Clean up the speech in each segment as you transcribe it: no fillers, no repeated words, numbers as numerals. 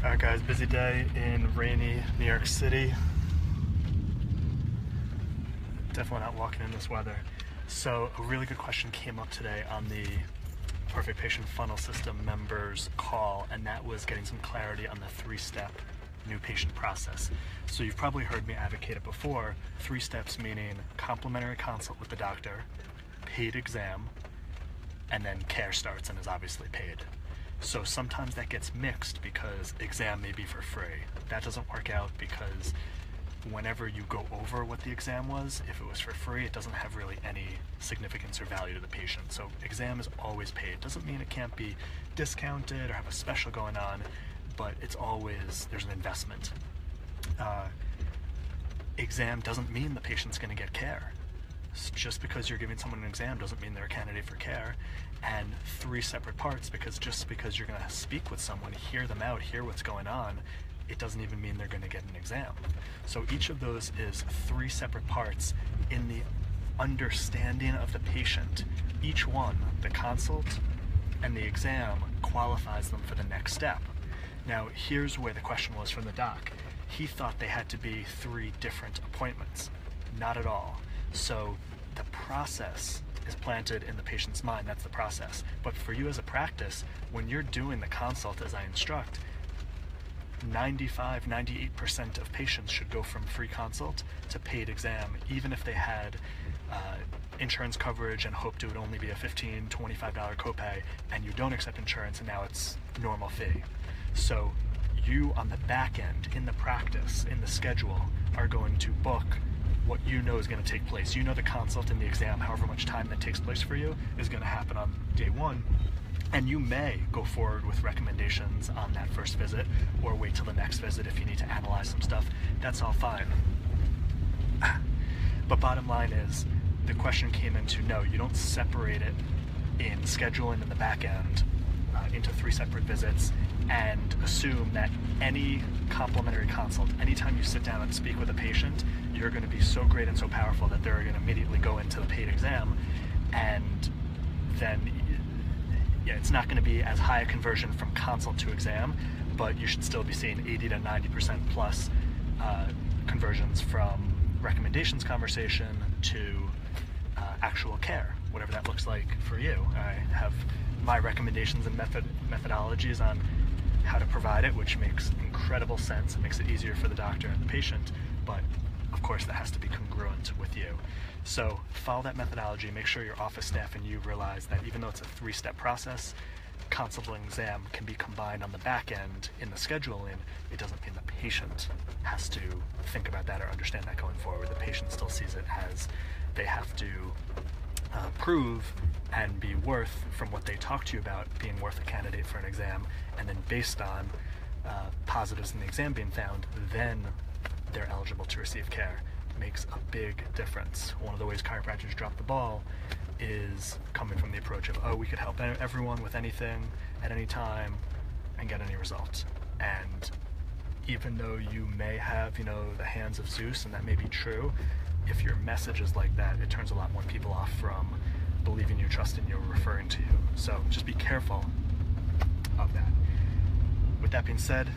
Alright guys, busy day in rainy New York City. Definitely not walking in this weather. So a really good question came up today on the Perfect Patient Funnel System members call, and that was getting some clarity on the three-step new patient process. So you've probably heard me advocate it before. 3 steps meaning complimentary consult with the doctor, paid exam, and then care starts and is obviously paid. So sometimes that gets mixed because exam may be for free. That doesn't work out because whenever you go over what the exam was, if it was for free, it doesn't have really any significance or value to the patient. So exam is always paid. Doesn't mean it can't be discounted or have a special going on, but it's always, there's an investment. Exam doesn't mean the patient's going to get care. Just because you're giving someone an exam doesn't mean they're a candidate for care. And 3 separate parts, because just because you're going to speak with someone, hear them out, hear what's going on, it doesn't even mean they're going to get an exam. So each of those is 3 separate parts in the understanding of the patient. Each one, the consult and the exam, qualifies them for the next step. Now here's where the question was from the doc. He thought they had to be 3 different appointments. Not at all. So the process is planted in the patient's mind. That's the process. But for you as a practice, when you're doing the consult as I instruct, 95-98% of patients should go from free consult to paid exam, even if they had insurance coverage and hoped it would only be a $15-25 copay, and you don't accept insurance and now it's normal fee. So you on the back end, in the practice, in the schedule, are going to book what you know is going to take place. You know the consult and the exam, however much time that takes place for you, is going to happen on day 1. And you may go forward with recommendations on that first visit or wait till the next visit if you need to analyze some stuff. That's all fine. But bottom line is, the question came into no, you don't separate it in scheduling in the back end into 3 separate visits and assume that any complimentary consult, anytime you sit down and speak with a patient, you're going to be so great and so powerful that they're going to immediately go into the paid exam, and then it's not going to be as high a conversion from consult to exam, but you should still be seeing 80 to 90% plus conversions from recommendations conversation to actual care, whatever that looks like for you. I have my recommendations and methodologies on how to provide it, which makes incredible sense. It makes it easier for the doctor and the patient, but of course that has to be congruent with you. So follow that methodology, make sure your office staff and you realize that even though it's a 3-step process, consult and exam can be combined on the back end in the scheduling. It doesn't mean the patient has to think about that or understand that going forward. The patient still sees it as they have to prove and be worth, from what they talk to you about, being worth a candidate for an exam, and then based on positives in the exam being found, then they're eligible to receive care. Makes a big difference. One of the ways chiropractors drop the ball is coming from the approach of, oh, we could help everyone with anything at any time and get any results. And even though you may have, the hands of Zeus, and that may be true, if your message is like that, it turns a lot more people off from believing you, trusting you, referring to you. So just be careful of that. With that being said,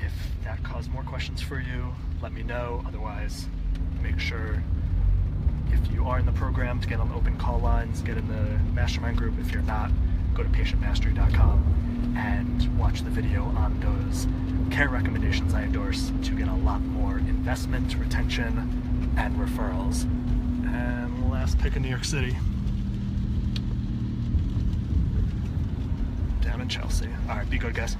if that caused more questions for you, let me know. Otherwise, make sure, if you are in the program, to get on the open call lines, get in the mastermind group. If you're not, go to patientmastery.com and watch the video on those care recommendations I endorse to get a lot more investment, retention, and referrals. And last pick in New York City, down in Chelsea. All right, be good, guys.